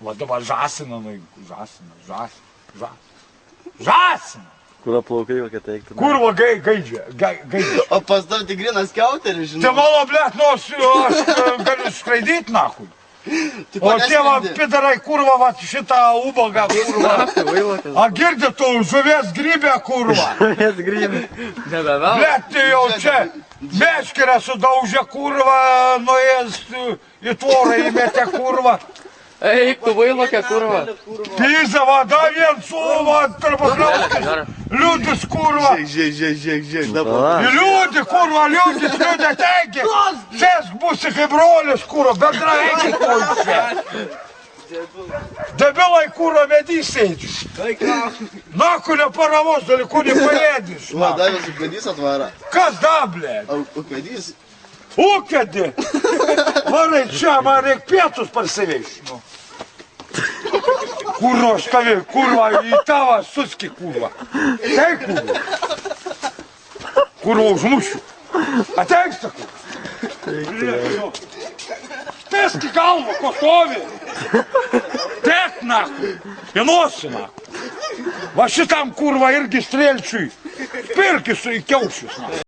Va dabar žasina, žasina. Kur plaukai kokie teiktų? Kurva gaidžia. O pas tau tik grinas kiauteris, žinai. Tai mano, blėt, aš galiu skraidyti, nahui. O tie va, pidarai, kurva, va, šitą ubagą, kurva. A girdi tu, žuvies grybė, kurva. Žuvies grybė. Blėt, tai jau čia meškerę sudaužė, kurva, nuėjęs į tvorą įmetė, kurva. Eik, tu vailokė, kurva. Pizą, va, da vien suva, tarpa kraukis. Liūdis, kurva. Žiūrėk, dabar. Liūdį, kurva, liūdis, tenkė. Sėsk būsi kaip brolis, kurva, bendra eikit, kurva. Debilai, kurva, medys sėdžiu. Na, kurio paramos dalykų nepaėdys. Va, davės ukvedys atvara. Kas da, blė? Ukvedys? Ūkėdi. Varai čia, man reik pietus parsivežti. Kurva, štavi, kurva, į tavą suski, kurva. Teik, kurva. Kurva, užmušiu. Ateik, sakau. Spėski galvą, ko stovi. Tek, nahui. Vienosi, nahui. Va šitam, kurva, irgi strėlčiui. Pirkis į kiaušius, nahui.